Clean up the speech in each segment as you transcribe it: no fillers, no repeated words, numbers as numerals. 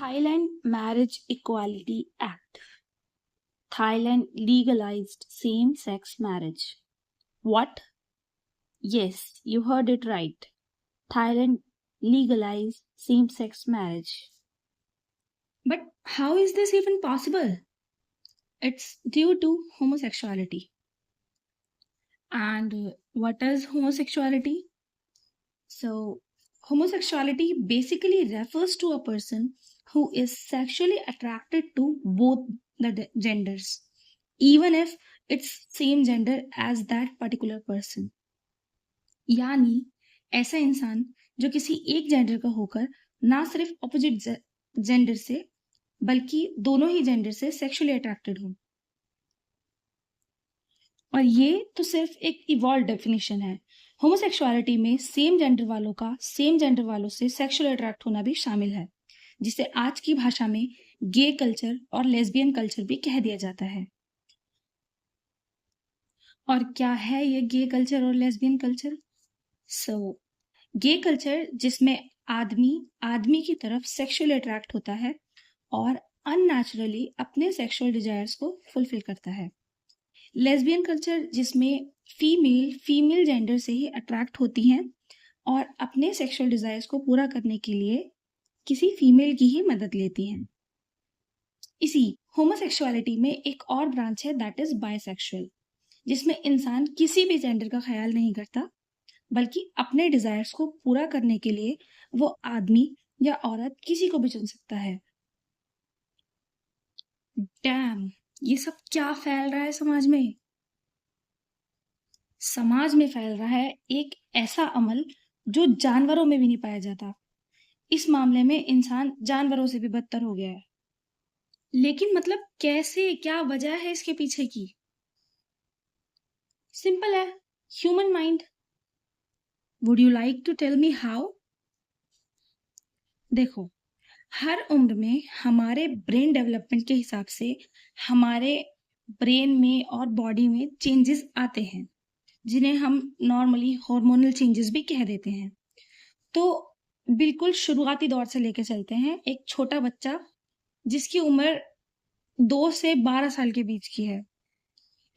Thailand Marriage Equality Act. Thailand legalized same sex marriage. What? Yes, you heard it right. Thailand legalized same sex marriage. But how is this even possible? It's due to homosexuality. And what is homosexuality? So, homosexuality basically refers to a person who is sexually attracted to both the genders, even if it's same gender as that particular person. यानी ऐसा इंसान जो किसी एक gender का होकर ना सिर्फ ऑपोजिट जेंडर से बल्कि दोनों ही जेंडर से सेक्सुअली अट्रैक्टेड हो। और ये तो सिर्फ एक इवॉल्व डेफिनेशन है। होमोसेक्सुअलिटी में सेम जेंडर वालों का सेम जेंडर वालों से सेक्सुअल अट्रैक्ट होना भी शामिल है, जिसे आज की भाषा में गे कल्चर और लेस्बियन कल्चर भी कह दिया जाता है। और क्या है ये गे कल्चर और लेस्बियन कल्चर? गे कल्चर जिसमें आदमी की तरफ सेक्सुअली अट्रैक्ट होता है और अननेचुरली अपने सेक्सुअल डिजायर्स को फुलफिल करता है। लेस्बियन कल्चर जिसमें फीमेल जेंडर से ही अट्रैक्ट होती हैं और अपने सेक्सुअल डिजायर्स को पूरा करने के लिए किसी फीमेल की ही मदद लेती हैं। इसी होमोसेक्सुअलिटी में एक और ब्रांच है दैट इज बायसेक्सुअल, जिसमें इंसान किसी भी जेंडर का ख्याल नहीं करता बल्कि अपने डिजायर्स को पूरा करने के लिए वो आदमी या औरत किसी को भी चुन सकता है। डैम, ये सब क्या फैल रहा है समाज में? समाज में फैल रहा है एक ऐसा अमल जो जानवरों में भी नहीं पाया जाता। इस मामले में इंसान जानवरों से भी बदतर हो गया है। लेकिन मतलब कैसे, क्या वजह है इसके पीछे की? सिंपल है, human mind. Would you like to tell me how? देखो, हर उम्र में हमारे ब्रेन डेवलपमेंट के हिसाब से हमारे ब्रेन में और बॉडी में चेंजेस आते हैं, जिन्हें हम नॉर्मली हार्मोनल चेंजेस भी कह देते हैं। तो बिल्कुल शुरुआती दौर से लेकर चलते हैं। एक छोटा बच्चा जिसकी उम्र 2 से 12 साल के बीच की है,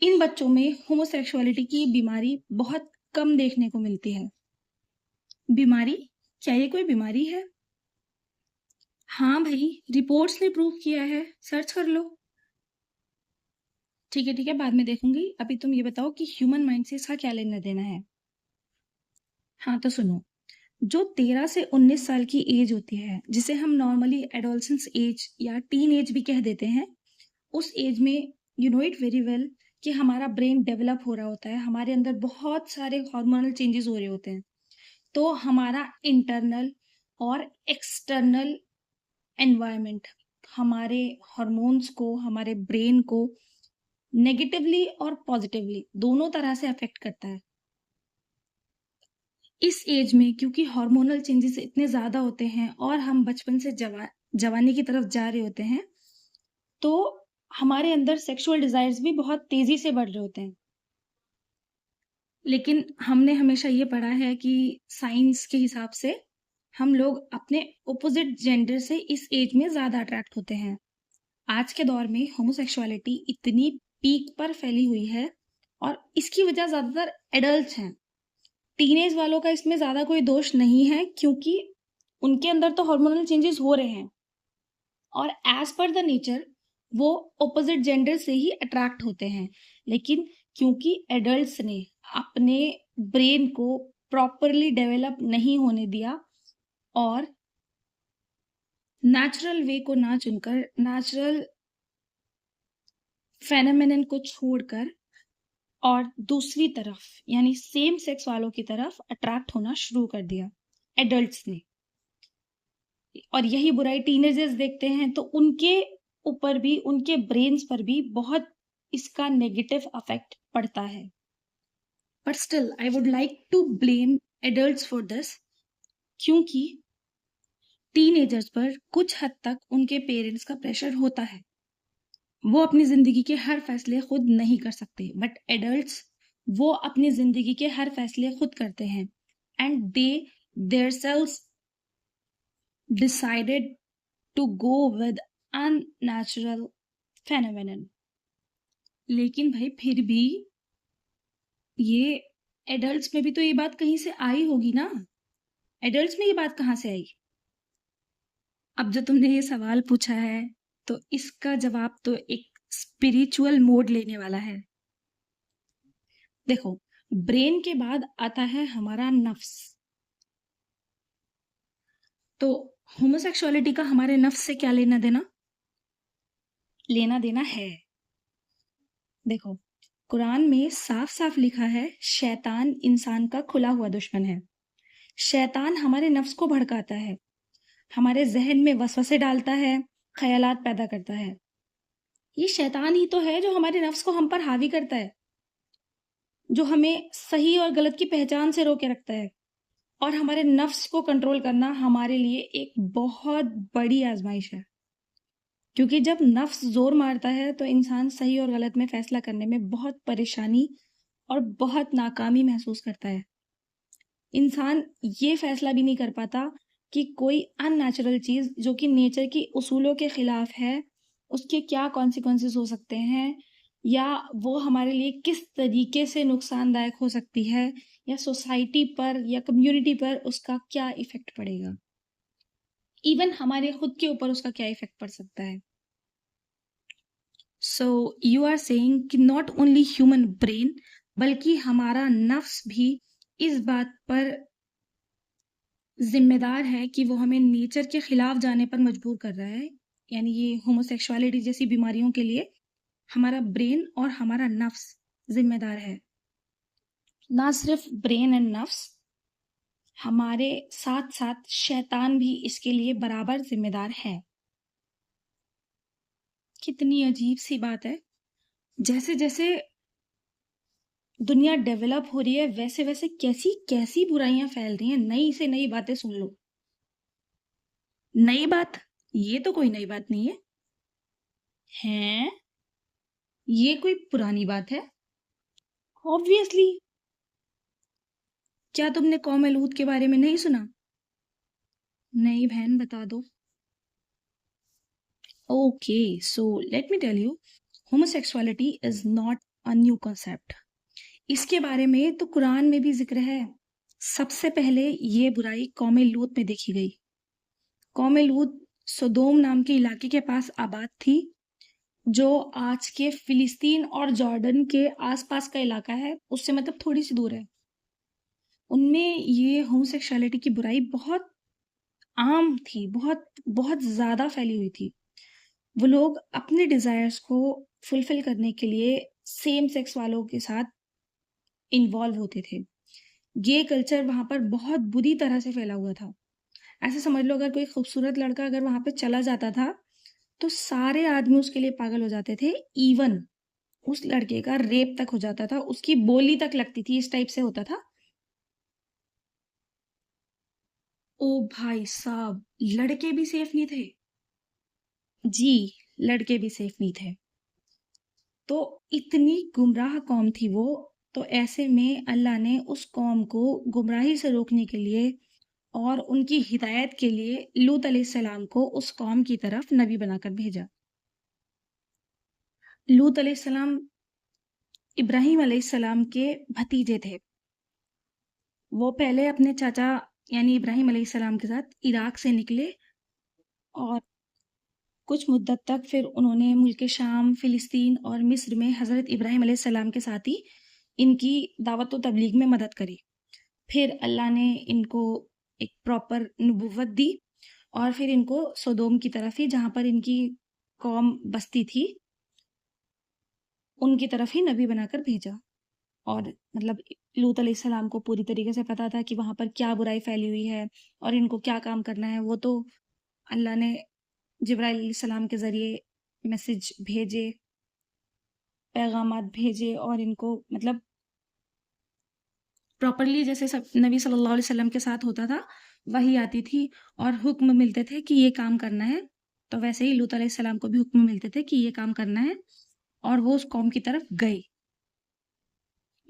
इन बच्चों में होमोसेक्सुअलिटी की बीमारी बहुत कम देखने को मिलती है। बीमारी? क्या ये कोई बीमारी है? हाँ भाई, रिपोर्ट्स ने प्रूव किया है, सर्च कर लो। ठीक है, बाद में देखूंगी। अभी तुम ये बताओ कि ह्यूमन माइंड से इसका क्या लेना देना है। हाँ तो सुनो, जो 13 से 19 साल की एज होती है, जिसे हम नॉर्मली एडोलसेंस एज या टीन एज भी कह देते हैं, उस एज में you know it very well कि हमारा ब्रेन डेवलप हो रहा होता है, हमारे अंदर बहुत सारे हार्मोनल चेंजेस हो रहे होते हैं। तो हमारा इंटरनल और एक्सटर्नल एनवायरनमेंट हमारे हार्मोन्स को, हमारे ब्रेन को नेगेटिवली और पॉजिटिवली दोनों तरह से अफेक्ट करता है। इस एज में क्योंकि हार्मोनल चेंजेस इतने ज्यादा होते हैं और हम बचपन से जवानी की तरफ जा रहे होते हैं, तो हमारे अंदर सेक्सुअल डिजायर्स भी बहुत तेजी से बढ़ रहे होते हैं। लेकिन हमने हमेशा ये पढ़ा है कि साइंस के हिसाब से हम लोग अपने ऑपोजिट जेंडर से इस एज में ज्यादा अट्रैक्ट होते हैं। आज के दौर में होमोसेक्सुअलिटी इतनी पीक पर फैली हुई है और इसकी वजह ज्यादातर एडल्ट्स हैं। टीनेज वालों का इसमें ज्यादा कोई दोष नहीं है, क्योंकि उनके अंदर तो हार्मोनल चेंजेस हो रहे हैं और एज पर द नेचर वो ऑपोजिट जेंडर से ही अट्रैक्ट होते हैं। लेकिन क्योंकि एडल्ट्स ने अपने ब्रेन को प्रॉपरली डेवलप नहीं होने दिया और नेचुरल वे को ना चुनकर, नेचुरल फेनोमेनन को छोड़कर और दूसरी तरफ यानी सेम सेक्स वालों की तरफ अट्रैक्ट होना शुरू कर दिया एडल्ट्स ने। और यही बुराई टीनेजर्स देखते हैं, तो उनके ऊपर भी, उनके ब्रेन्स पर भी बहुत इसका नेगेटिव इफेक्ट पड़ता है। But still I would like to blame adults for this, क्योंकि टीनेजर्स पर कुछ हद तक उनके पेरेंट्स का प्रेशर होता है। वो अपनी जिंदगी के हर फैसले खुद नहीं कर सकते, बट एडल्ट्स वो अपनी जिंदगी के हर फैसले खुद करते हैं and they themselves decided to go with unnatural phenomenon. लेकिन भाई फिर भी ये एडल्ट्स में भी तो ये बात कहीं से आई होगी ना। एडल्ट्स में ये बात कहाँ से आई? अब जो तुमने ये सवाल पूछा है तो इसका जवाब तो एक स्पिरिचुअल मोड लेने वाला है। देखो, ब्रेन के बाद आता है हमारा नफ्स। तो होमोसेक्सुअलिटी का हमारे नफ्स से क्या लेना देना? लेना देना है। देखो, कुरान में साफ साफ लिखा है, शैतान इंसान का खुला हुआ दुश्मन है। शैतान हमारे नफ्स को भड़काता है, हमारे जहन में वसवसे डालता है, ख्यालात पैदा करता है। ये शैतान ही तो है जो हमारे नफ्स को हम पर हावी करता है, जो हमें सही और गलत की पहचान से रोके रखता है। और हमारे नफ्स को कंट्रोल करना हमारे लिए एक बहुत बड़ी आजमाइश है, क्योंकि जब नफ्स जोर मारता है तो इंसान सही और गलत में फैसला करने में बहुत परेशानी और बहुत नाकामी महसूस करता है। इंसान ये फैसला भी नहीं कर पाता कि कोई अननेचुरल चीज जो कि नेचर की उसूलों के खिलाफ है, उसके क्या कॉन्सिक्वेंसेस हो सकते हैं, या वो हमारे लिए किस तरीके से नुकसानदायक हो सकती है, या सोसाइटी पर या कम्युनिटी पर उसका क्या इफेक्ट पड़ेगा, इवन हमारे खुद के ऊपर उसका क्या इफेक्ट पड़ सकता है। सो यू आर सेइंग कि नॉट ओनली ह्यूमन ब्रेन बल्कि हमारा नफ्स भी इस बात पर जिम्मेदार है कि वो हमें नेचर के खिलाफ जाने पर मजबूर कर रहा है। यानी ये होमोसेक्सुअलिटी जैसी बीमारियों के लिए हमारा ब्रेन और हमारा नफ्स जिम्मेदार है। ना सिर्फ ब्रेन एंड नफ्स, हमारे साथ साथ शैतान भी इसके लिए बराबर जिम्मेदार है। कितनी अजीब सी बात है। जैसे जैसे दुनिया डेवलप हो रही है वैसे वैसे कैसी कैसी बुराइयां फैल रही हैं। नई से नई बातें सुन लो। नई बात? ये तो कोई नई बात नहीं है। हैं? ये कोई पुरानी बात है? ऑब्वियसली। क्या तुमने कौम लूत के बारे में नहीं सुना? नहीं बहन, बता दो। Okay, so let me tell you, homosexuality is not a new concept. इसके बारे में तो कुरान में भी जिक्र है। सबसे पहले ये बुराई कौम लूत में देखी गई। कौम लूत सदोम नाम के इलाके के पास आबाद थी, जो आज के फिलिस्तीन और जॉर्डन के आसपास का इलाका है, उससे मतलब थोड़ी सी दूर है। उनमें ये होमोसेक्सुअलिटी की बुराई बहुत आम थी, बहुत बहुत ज्यादा फैली हुई थी। वो लोग अपने डिजायर्स को फुलफिल करने के लिए सेम सेक्स वालों के साथ इन्वॉल्व होते थे। गे कल्चर वहां पर बहुत बुरी तरह से फैला हुआ था। ऐसे समझ लो, अगर कोई खूबसूरत लड़का अगर वहां पे चला जाता था तो सारे आदमी उसके लिए पागल हो जाते थे। इवन उस लड़के का रेप तक हो जाता था, उसकी बोली तक लगती थी, इस टाइप से होता था। ओ भाई साहब, लड़के भी सेफ नहीं थे। जी, लड़के भी सेफ नहीं थे। तो इतनी गुमराह कौम थी वो। तो ऐसे में अल्लाह ने उस कौम को गुमराही से रोकने के लिए और उनकी हिदायत के लिए लूत अलैहिस्सलाम को उस कौम की तरफ नबी बनाकर भेजा। लूत अलैहिस्सलाम इब्राहिम अलैहिस्सलाम के भतीजे थे। वो पहले अपने चाचा यानी इब्राहिम अलैहिस्सलाम के साथ इराक से निकले और कुछ मुद्दत तक फिर उन्होंने मुल्क शाम, फिलिस्तीन और मिस्र में हज़रत इब्राहिम अलैहिस्सलाम के साथ ही इनकी दावत व तबलीग में मदद करी। फिर अल्लाह ने इनको एक प्रॉपर नबूवत दी और फिर इनको सोदोम की तरफ ही, जहाँ पर इनकी कौम बसती थी, उनकी तरफ ही नबी बनाकर भेजा। और मतलब लूत अलैहिस्सलाम को पूरी तरीके से पता था कि वहां पर क्या बुराई फैली हुई है और इनको क्या काम करना है। वो तो अल्लाह ने जिब्राइल अलैहिस्सलाम के जरिए मैसेज भेजे, पैगामात भेजे और इनको मतलब प्रॉपरली जैसे सब नबी सल्लल्लाहु अलैहि वसल्लम के साथ होता था, वही आती थी और हुक्म मिलते थे कि ये काम करना है। तो वैसे ही लूत अलैहिस्सलाम को भी हुक्म मिलते थे कि ये काम करना है, और वो उस कौम की तरफ गए।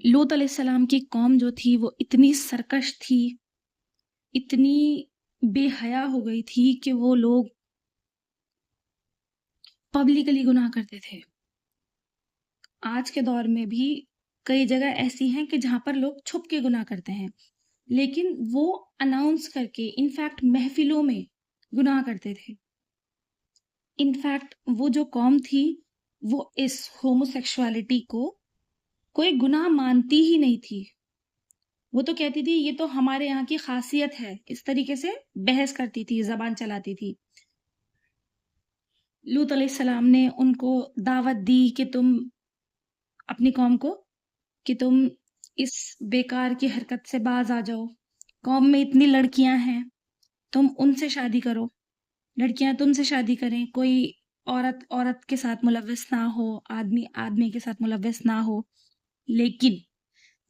लूत अलैहिस्सलाम की कौम जो थी वो इतनी सरकश थी, इतनी बेहया हो गई थी कि वो लोग पब्लिकली गुनाह करते थे। आज के दौर में भी कई जगह ऐसी हैं कि जहाँ पर लोग छुप के गुनाह करते हैं, लेकिन वो अनाउंस करके इनफैक्ट महफिलों में गुनाह करते थे। इनफैक्ट वो जो कौम थी वो इस होमोसेक्सुअलिटी को कोई गुनाह मानती ही नहीं थी। वो तो कहती थी ये तो हमारे यहाँ की खासियत है, इस तरीके से बहस करती थी, जबान चलाती थी। लूत अलैहिस्सलाम ने उनको दावत दी कि तुम अपनी कौम को कि तुम इस बेकार की हरकत से बाज आ जाओ। कौम में इतनी लड़कियां हैं, तुम उनसे शादी करो, लड़कियां तुमसे शादी करें, कोई औरत औरत के साथ मुलव्वस ना हो, आदमी आदमी के साथ मुलव्वस ना हो। लेकिन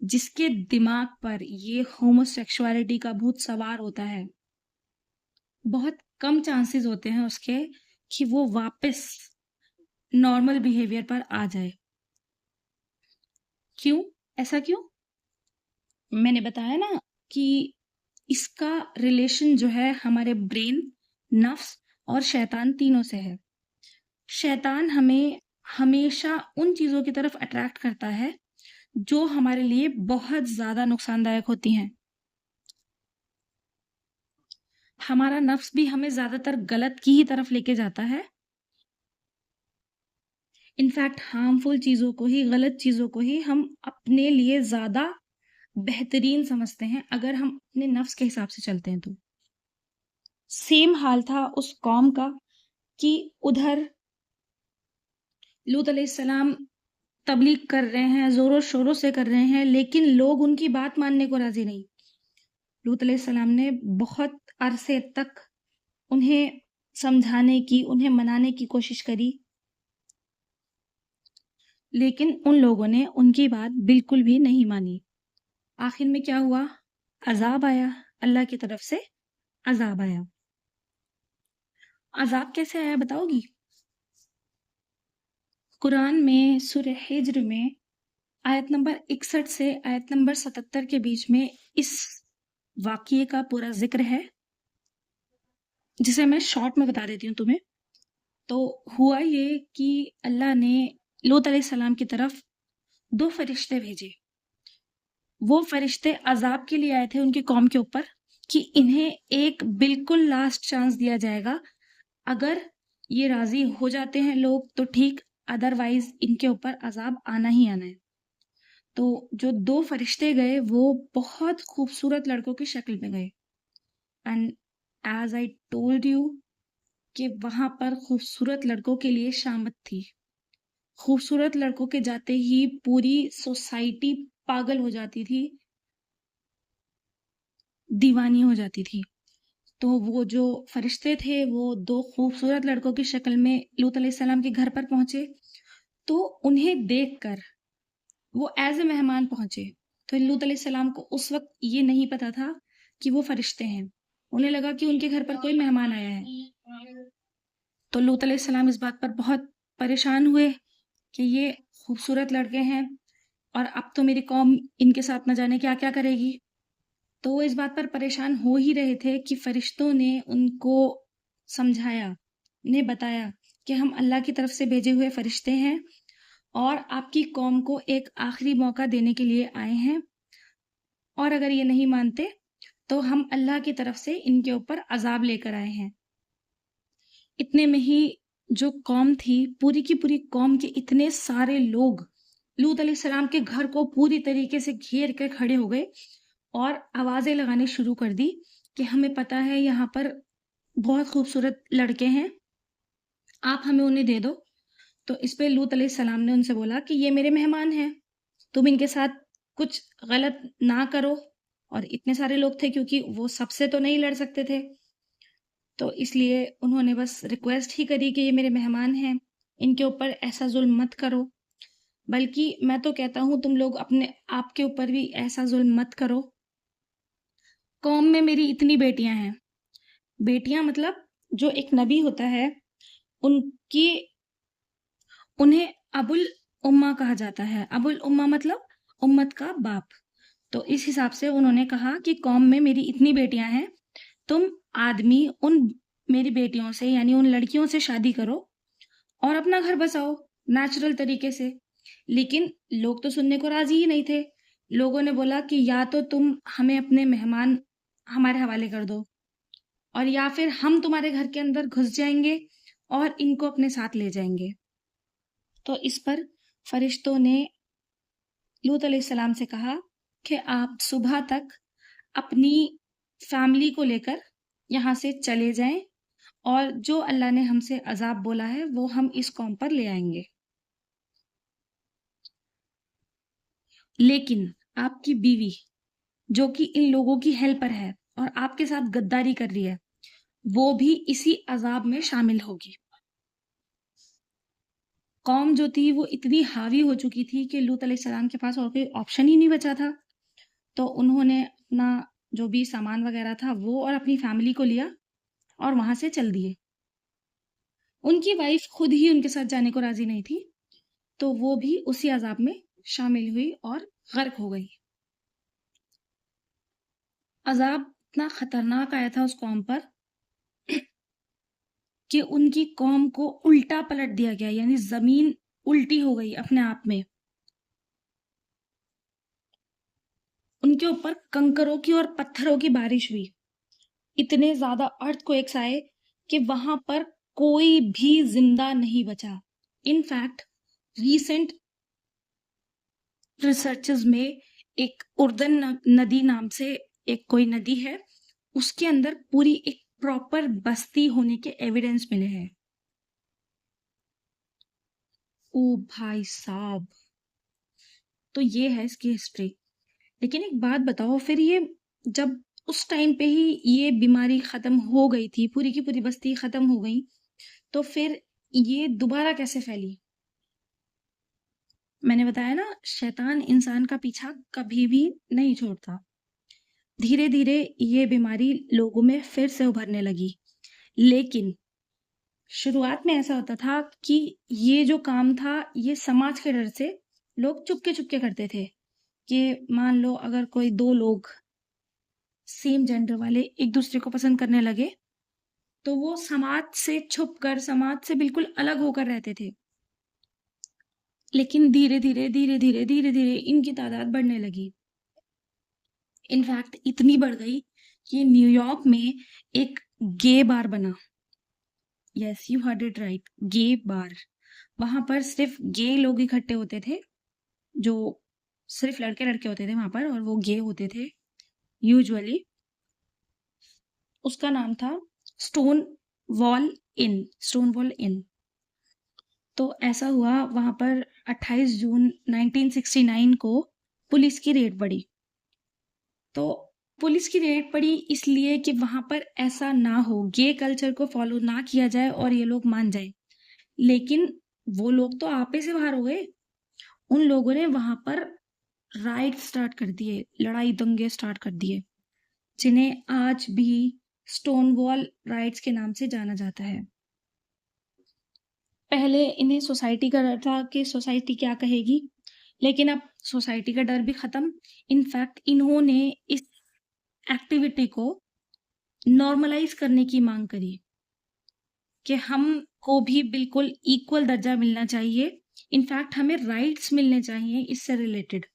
जिसके दिमाग पर ये होमोसेक्सुअलिटी का भूत सवार होता है, बहुत कम चांसेस होते हैं उसके कि वो वापस नॉर्मल बिहेवियर पर आ जाए। क्यों? ऐसा क्यों? मैंने बताया ना कि इसका रिलेशन जो है हमारे ब्रेन, नफ्स और शैतान तीनों से है। शैतान हमें हमेशा उन चीज़ों की तरफ अट्रैक्ट करता है जो हमारे लिए बहुत ज़्यादा नुकसानदायक होती हैं। हमारा नफ्स भी हमें ज़्यादातर गलत की ही तरफ लेके जाता है। इनफैक्ट हार्मफुल चीज़ों को ही, गलत चीज़ों को ही हम अपने लिए ज़्यादा बेहतरीन समझते हैं अगर हम अपने नफ्स के हिसाब से चलते हैं तो। सेम हाल था उस कौम का कि उधर लूत अलैहिस्सलाम तबलीग कर रहे हैं, ज़ोरों शोरों से कर रहे हैं, लेकिन लोग उनकी बात मानने को राज़ी नहीं। लूत अलैहिस्सलाम ने बहुत अरसे तक उन्हें समझाने की, उन्हें मनाने की कोशिश करी, लेकिन उन लोगों ने उनकी बात बिल्कुल भी नहीं मानी। आखिर में क्या हुआ? अज़ाब आया, अल्लाह की तरफ से अज़ाब आया। अज़ाब कैसे आया बताओगी? कुरान में सूरह हिज्र में आयत नंबर 61 से आयत नंबर 77 के बीच में इस वाक़ये का पूरा ज़िक्र है, जिसे मैं शॉर्ट में बता देती हूँ तुम्हें। तो हुआ ये कि अल्लाह ने लूत अलैहिस्सलाम की तरफ 2 फरिश्ते भेजे। वो फरिश्ते अज़ाब के लिए आए थे उनकी कौम के ऊपर कि इन्हें एक बिल्कुल लास्ट चांस दिया जाएगा। अगर ये राज़ी हो जाते हैं लोग तो ठीक, अदरवाइज़ इनके ऊपर अज़ाब आना ही आना है। तो जो 2 फरिश्ते गए वो बहुत खूबसूरत लड़कों की शक्ल में गए। And as I told you कि वहाँ पर खूबसूरत लड़कों के लिए शामत थी। खूबसूरत लड़कों के जाते ही पूरी सोसाइटी पागल हो जाती थी, दीवानी हो जाती थी। तो वो जो फरिश्ते थे वो 2 खूबसूरत लड़कों की शक्ल में लूत अलैहिस्सलाम के घर पर पहुंचे। तो उन्हें देखकर वो एज ए मेहमान पहुंचे। तो लूत अलैहिस्सलाम को उस वक्त ये नहीं पता था कि वो फरिश्ते हैं। उन्हें लगा कि उनके घर पर कोई मेहमान आया है। तो लूत अलैहिस्सलाम इस बात पर बहुत परेशान हुए कि ये खूबसूरत लड़के हैं और अब तो मेरी कौम इनके साथ न जाने क्या क्या करेगी। तो वो इस बात पर परेशान हो ही रहे थे कि फरिश्तों ने उनको समझाया, उन्हें बताया कि हम अल्लाह की तरफ से भेजे हुए फरिश्ते हैं और आपकी कौम को एक आखिरी मौका देने के लिए आए हैं, और अगर ये नहीं मानते तो हम अल्लाह की तरफ से इनके ऊपर अजाब लेकर आए हैं। इतने में ही जो कौम थी, पूरी की पूरी कौम के इतने सारे लोग लूत अलैहिस्सलाम के घर को पूरी तरीके से घेर कर खड़े हो गए और आवाज़ें लगानी शुरू कर दी कि हमें पता है यहाँ पर बहुत खूबसूरत लड़के हैं, आप हमें उन्हें दे दो। तो इस पे लूत अलैहिस्सलाम ने उनसे बोला कि ये मेरे मेहमान हैं, तुम इनके साथ कुछ गलत ना करो। और इतने सारे लोग थे क्योंकि वो सबसे तो नहीं लड़ सकते थे, तो इसलिए उन्होंने बस रिक्वेस्ट ही करी कि ये मेरे मेहमान हैं, इनके ऊपर ऐसा जुल्म मत करो। बल्कि मैं तो कहता हूँ तुम लोग अपने आप के ऊपर भी ऐसा जुल्म मत करो। कौम में मेरी इतनी बेटियां हैं, बेटियां मतलब जो एक नबी होता है उनकी, उन्हें अबुल उम्मा कहा जाता है। अबुल उम्मा मतलब उम्मत का बाप। तो इस हिसाब से उन्होंने कहा कि कौम में मेरी इतनी बेटियां हैं, तुम आदमी उन मेरी बेटियों से यानी उन लड़कियों से शादी करो और अपना घर बसाओ नेचुरल तरीके से। लेकिन लोग तो सुनने को राजी ही नहीं थे। लोगों ने बोला कि या तो तुम हमें अपने मेहमान हमारे हवाले कर दो, और या फिर हम तुम्हारे घर के अंदर घुस जाएंगे और इनको अपने साथ ले जाएंगे। तो इस पर फरिश्तों ने लूत अलैहिस्सलाम से कहा कि आप सुबह तक अपनी फैमिली को लेकर यहाँ से चले जाएं, और जो अल्लाह ने हमसे अजाब बोला है वो हम इस कौम पर ले आएंगे। लेकिन आपकी बीवी, जो कि इन लोगों की हेल्पर है और आपके साथ गद्दारी कर रही है, वो भी इसी अजाब में शामिल होगी। कौम जो थी वो इतनी हावी हो चुकी थी कि लूत अलैहिस्सलाम के पास और कोई ऑप्शन ही नहीं बचा था। तो उन्होंने अपना जो भी सामान वगैरह था वो और अपनी फैमिली को लिया और वहां से चल दिए। उनकी वाइफ खुद ही उनके साथ जाने को राजी नहीं थी, तो वो भी उसी अजाब में शामिल हुई और गर्क हो गई। अजाब इतना खतरनाक आया था उस कौम पर कि उनकी कौम को उल्टा पलट दिया गया, यानी जमीन उल्टी हो गई अपने आप में। उनके ऊपर कंकरों की और पत्थरों की बारिश हुई। इतने ज्यादा अर्थक्वेक्स आए कि वहां पर कोई भी जिंदा नहीं बचा। इनफैक्ट रीसेंट रिसर्चेस में एक उर्दन नदी नाम से एक कोई नदी है, उसके अंदर पूरी एक प्रॉपर बस्ती होने के एविडेंस मिले हैं। ओ भाई साहब, तो ये है इसकी हिस्ट्री। लेकिन एक बात बताओ, फिर ये जब उस टाइम पे ही ये बीमारी खत्म हो गई थी, पूरी की पूरी बस्ती खत्म हो गई, तो फिर ये दोबारा कैसे फैली? मैंने बताया ना, शैतान इंसान का पीछा कभी भी नहीं छोड़ता। धीरे धीरे ये बीमारी लोगों में फिर से उभरने लगी। लेकिन शुरुआत में ऐसा होता था कि ये जो काम था ये समाज के डर से लोग चुपके चुपके करते थे। कि मान लो अगर कोई दो लोग सेम जेंडर वाले एक दूसरे को पसंद करने लगे, तो वो समाज से छुपकर, समाज से बिल्कुल अलग होकर रहते थे। लेकिन धीरे धीरे धीरे धीरे धीरे धीरे इनकी तादाद बढ़ने लगी। इनफैक्ट इतनी बढ़ गई कि न्यूयॉर्क में एक गे बार बना। Yes, you heard it right, gay bar. वहां पर सिर्फ गे लोग इकट्ठे होते थे, जो सिर्फ लड़के लड़के होते थे वहां पर, और वो गे होते थे यूजुअली। उसका नाम था स्टोन वॉल इन, स्टोन वॉल इन। तो ऐसा हुआ, वहां पर 28 जून 1969 को पुलिस की रेड पड़ी। तो पुलिस की रेड पड़ी इसलिए कि वहां पर ऐसा ना हो, गे कल्चर को फॉलो ना किया जाए और ये लोग मान जाए। लेकिन वो लोग तो आपे से बाहर हो गए। उन लोगों ने वहां पर राइट स्टार्ट कर दिए, लड़ाई दंगे स्टार्ट कर दिए, जिन्हें आज भी स्टोन वॉल राइट्स के नाम से जाना जाता है। पहले इन्हें सोसाइटी का डर था कि सोसाइटी क्या कहेगी, लेकिन अब सोसाइटी का डर भी खत्म। इनफैक्ट इन्होंने इस एक्टिविटी को नॉर्मलाइज करने की मांग करी कि हमको भी बिल्कुल इक्वल दर्जा मिलना चाहिए, इनफैक्ट हमें राइट्स मिलने चाहिए इससे रिलेटेड।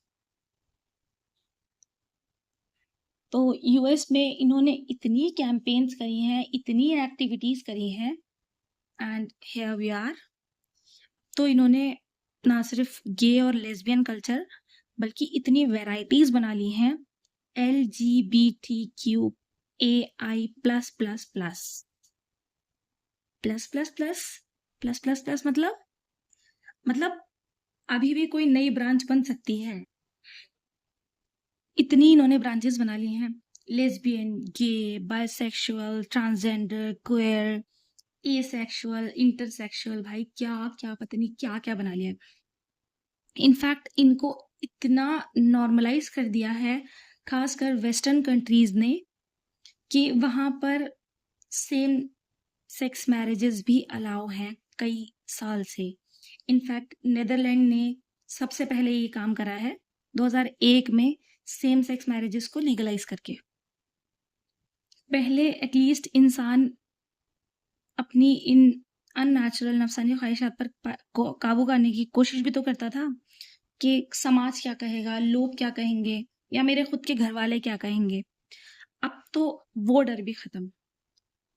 तो यूएस में इन्होंने इतनी कैंपेन्स करी हैं, इतनी एक्टिविटीज करी हैं, एंड हियर वी आर। तो इन्होंने ना सिर्फ गे और लेस्बियन कल्चर, बल्कि इतनी वैरायटीज बना ली हैं। LGBTQAI plus plus plus plus plus plus plus plus plus मतलब अभी भी कोई नई ब्रांच बन सकती है। इतनी इन्होंने ब्रांचेस बना ली हैं। लेस्बियन, गे, बाइसेक्सुअल, ट्रांसजेंडर, क्वेयर, एसेक्सुअल, इंटरसेक्सुअल, भाई क्या क्या पता नहीं क्या क्या बना लिया है। इनफैक्ट इनको इतना नॉर्मलाइज कर दिया है, खासकर वेस्टर्न कंट्रीज ने, कि वहां पर सेम सेक्स मैरिजेस भी अलाउ हैं कई साल से। इनफैक्ट नेदरलैंड ने सबसे पहले ये काम करा है 2001 में, सेम सेक्स मैरिजेस को लीगलाइज करके। पहले एटलीस्ट इंसान अपनी इन अननेचुरल नफसानी ख्वाहिशात पर काबू करने की कोशिश भी तो करता था कि समाज क्या कहेगा, लोग क्या कहेंगे, या मेरे खुद के घर वाले क्या कहेंगे। अब तो वो डर भी खत्म।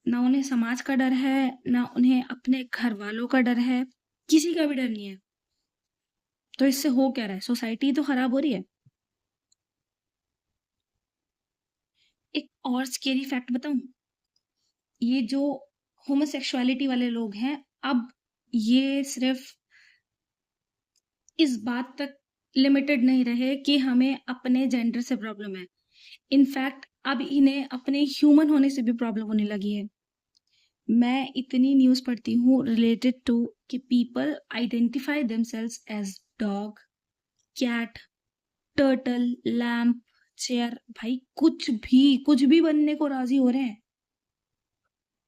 ना उन्हें समाज का डर है, ना उन्हें अपने घर वालों का डर है, किसी का भी डर नहीं है। तो इससे हो क्या रहा है? सोसाइटी तो खराब हो रही है। एक और स्केरी फैक्ट बताऊं, ये जो होमोसेक्सुअलिटी वाले लोग हैं, अब ये सिर्फ इस बात तक लिमिटेड नहीं रहे कि हमें अपने जेंडर से प्रॉब्लम है। इनफैक्ट अब इन्हें अपने ह्यूमन होने से भी प्रॉब्लम होने लगी है। मैं इतनी न्यूज़ पढ़ती हूँ रिलेटेड टू कि people identify themselves as dog, cat, turtle, lamp, chair. भाई कुछ भी बनने को राजी हो रहे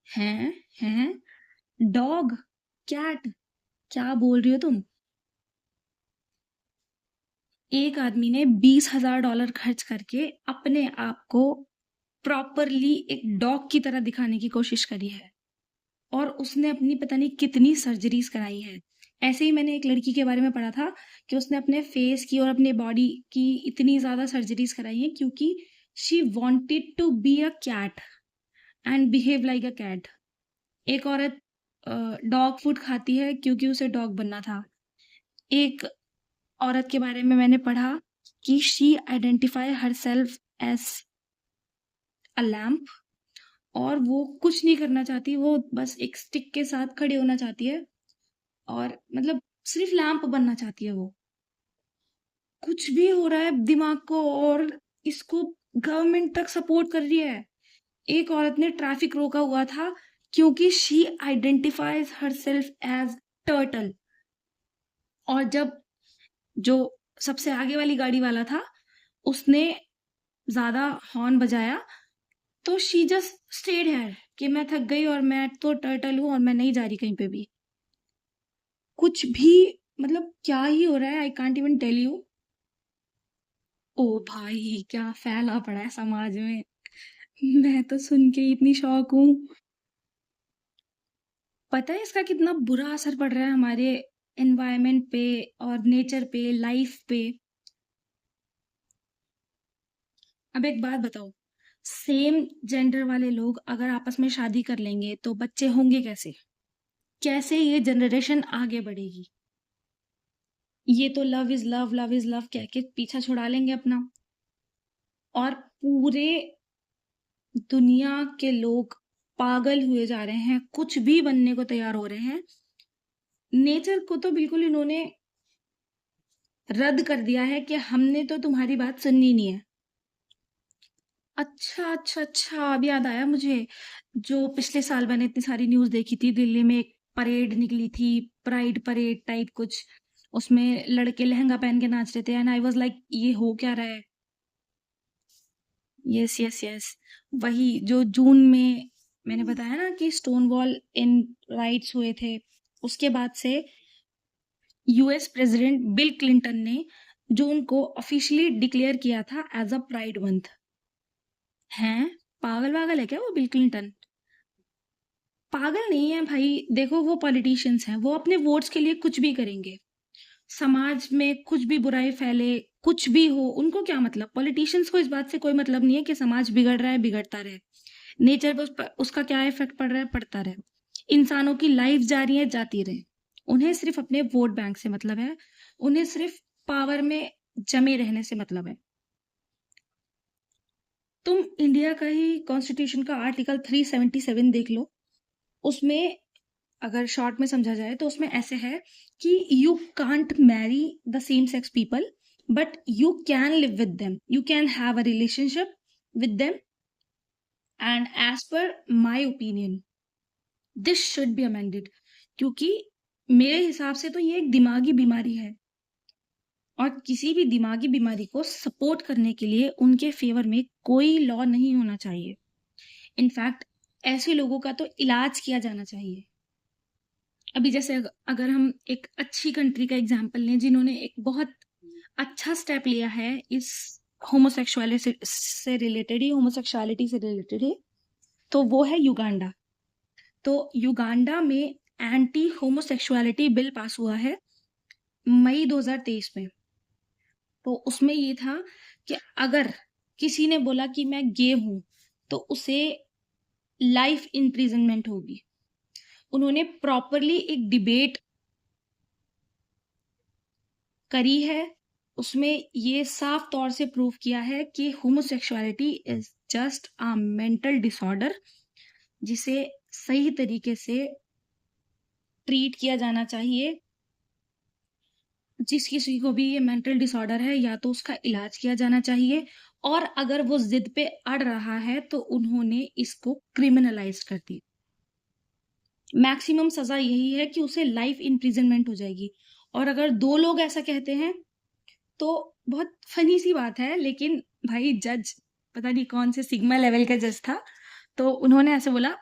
हैं। हैं डॉग, कैट, क्या बोल रही हो तुम? एक आदमी ने $20,000 खर्च करके अपने आप को प्रॉपरली एक डॉग की तरह दिखाने की कोशिश करी है, और उसने अपनी पता नहीं कितनी सर्जरीज कराई है। ऐसे ही मैंने एक लड़की के बारे में पढ़ा था कि उसने अपने फेस की और अपने बॉडी की इतनी ज्यादा सर्जरीज कराई है क्योंकि she wanted to be a cat and behave like a cat. एक औरत डॉग फूड खाती है क्योंकि उसे डॉग बनना था। एक औरत के बारे में मैंने पढ़ा कि she identify herself as a lamp, और वो कुछ नहीं करना चाहती, वो बस एक स्टिक के साथ खड़ी होना चाहती है, और मतलब सिर्फ लैंप बनना चाहती है वो। कुछ भी हो रहा है दिमाग को, और इसको गवर्नमेंट तक सपोर्ट कर रही है। एक औरत ने ट्रैफिक रोका हुआ था क्योंकि she identifies herself as turtle, और जब जो सबसे आगे वाली गाड़ी वाला था उसने ज्यादा हॉर्न बजाया तो शी जस्ट स्टेड है कि मैं थक गई और मैं तो टर्टल हूं और मैं नहीं जा रही कहीं पे भी। कुछ भी, मतलब क्या ही हो रहा है, I can't even tell you. ओ भाई, क्या फैला पड़ा है समाज में। मैं तो सुन के इतनी शॉक हूँ। पता है इसका कितना बुरा असर पड़ रहा है हमारे एनवायरनमेंट पे और नेचर पे, लाइफ पे। अब एक बात बताओ, सेम जेंडर वाले लोग अगर आपस में शादी कर लेंगे तो बच्चे होंगे कैसे? कैसे ये जनरेशन आगे बढ़ेगी? ये तो love is love, love is love कह के पीछा छुड़ा लेंगे अपना, और पूरे दुनिया के लोग पागल हुए जा रहे हैं, कुछ भी बनने को तैयार हो रहे हैं। नेचर को तो बिल्कुल इन्होंने रद्द कर दिया है कि हमने तो तुम्हारी बात सुननी नहीं है। अच्छा अच्छा अच्छा, अब याद आया मुझे। जो पिछले साल मैंने इतनी सारी न्यूज देखी थी, दिल्ली में एक परेड निकली थी, प्राइड परेड टाइप कुछ, उसमें लड़के लहंगा पहन के नाच रहे थे, एंड आई वाज लाइक ये हो क्या रहा है? यस यस यस, वही जो जून में मैंने बताया ना कि स्टोन वॉल इन राइट्स हुए थे, उसके बाद से यूएस प्रेसिडेंट बिल क्लिंटन ने जून को ऑफिशियली डिक्लेयर किया था एज अ प्राइड मंथ। हैं? पागल वागल है क्या वो बिल क्लिंटन? पागल नहीं है भाई, देखो वो पॉलिटिशियंस हैं, वो अपने वोट्स के लिए कुछ भी करेंगे। समाज में कुछ भी बुराई फैले, कुछ भी हो, उनको क्या मतलब? पॉलिटिशियंस को इस बात से कोई मतलब नहीं है कि समाज बिगड़ रहा है, बिगड़ता रहे। नेचर पर उसका क्या इफेक्ट पड़ रहा है, पड़ता रहे। इंसानों की लाइफ जा रही है, जाती रहे। उन्हें सिर्फ अपने वोट बैंक से मतलब है, उन्हें सिर्फ पावर में जमे रहने से मतलब है। तुम इंडिया का ही कॉन्स्टिट्यूशन का आर्टिकल 377 देख लो। उसमें अगर शॉर्ट में समझा जाए तो उसमें ऐसे है कि you can't marry the same sex people, but you can live with them, you can have a relationship with them, and as per my opinion this should be amended. क्योंकि मेरे हिसाब से तो ये एक दिमागी बीमारी है, और किसी भी दिमागी बीमारी को सपोर्ट करने के लिए उनके फेवर में कोई लॉ नहीं होना चाहिए। इनफैक्ट ऐसे लोगों का तो इलाज किया जाना चाहिए। अभी जैसे अगर हम एक अच्छी कंट्री का एग्जांपल लें जिन्होंने एक बहुत अच्छा स्टेप लिया है इस होमोसेक्सुअलिटी से रिलेटेड ही, होमोसेक्सुअलिटी से रिलेटेड ही, तो वो है युगांडा। तो युगांडा में एंटी होमोसेक्सुअलिटी बिल पास हुआ है मई 2023 में। तो उसमें ये था कि अगर किसी ने बोला कि मैं गे हूं तो उसे लाइफ इम्प्रिजनमेंट होगी। उन्होंने प्रॉपरली एक डिबेट करी है, उसमें ये साफ तौर से प्रूव किया है कि homosexuality is just a mental disorder, जिसे सही तरीके से ट्रीट किया जाना चाहिए। जिस किसी को भी ये मेंटल डिसऑर्डर है या तो उसका इलाज किया जाना चाहिए, और अगर वो जिद पे अड़ रहा है तो उन्होंने इसको क्रिमिनलाइज कर दी। मैक्सिमम सजा यही है कि उसे लाइफ इम्प्रिजनमेंट हो जाएगी। और अगर 2 लोग ऐसा कहते हैं तो बहुत फनी सी बात है, लेकिन भाई जज पता नहीं कौन से सिग्मा लेवल का जज था, तो उन्होंने ऐसे बोला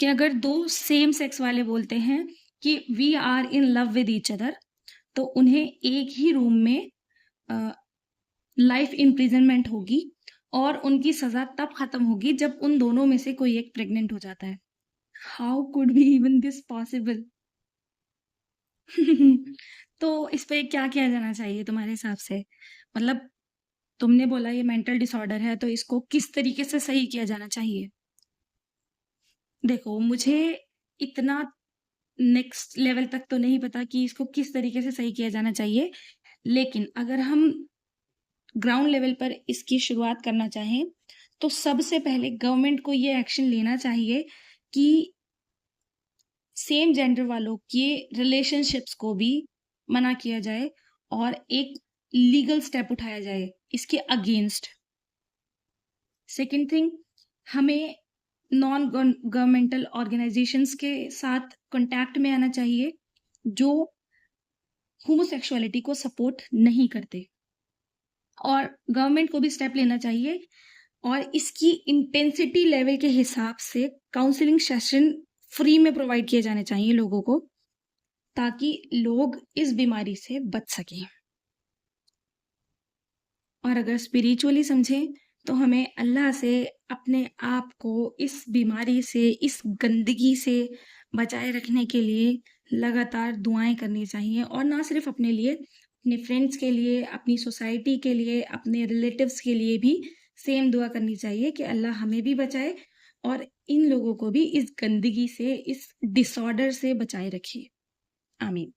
कि अगर 2 सेम सेक्स वाले बोलते हैं कि we are in love with each other, तो उन्हें एक ही रूम में लाइफ इम्प्रिजनमेंट होगी, और उनकी सजा तब खत्म होगी जब उन दोनों में से कोई एक प्रेग्नेंट हो जाता है। How could be even this possible? तो इस पे क्या किया जाना चाहिए तुम्हारे हिसाब से? मतलब तुमने बोला ये मेंटल डिसऑर्डर है, तो इसको किस तरीके से सही किया जाना चाहिए? देखो, मुझे इतना नेक्स्ट लेवल तक तो नहीं पता कि इसको किस तरीके से सही किया जाना चाहिए, लेकिन अगर हम ग्राउंड लेवल पर इसकी शुरुआत करना चाहें तो सबसे पहले गवर्नमेंट को ये एक्शन लेना चाहिए कि सेम जेंडर वालों के रिलेशनशिप्स को भी मना किया जाए और एक लीगल स्टेप उठाया जाए इसके अगेंस्ट। सेकंड थिंग, हमें नॉन गवर्नमेंटल ऑर्गेनाइजेशंस के साथ कांटेक्ट में आना चाहिए जो होमोसेक्सुअलिटी को सपोर्ट नहीं करते, और गवर्नमेंट को भी स्टेप लेना चाहिए और इसकी इंटेंसिटी लेवल के हिसाब से काउंसलिंग सेशन फ्री में प्रोवाइड किए जाने चाहिए लोगों को, ताकि लोग इस बीमारी से बच सकें। और अगर स्पिरिचुअली समझें तो हमें अल्लाह से अपने आप को इस बीमारी से, इस गंदगी से बचाए रखने के लिए लगातार दुआएं करनी चाहिए, और ना सिर्फ अपने लिए, अपने फ्रेंड्स के लिए, अपनी सोसाइटी के लिए, अपने रिलेटिव्स के लिए भी सेम दुआ करनी चाहिए कि अल्लाह हमें भी बचाए और इन लोगों को भी इस गंदगी से, इस डिसऑर्डर से बचाए रखे। आमीन।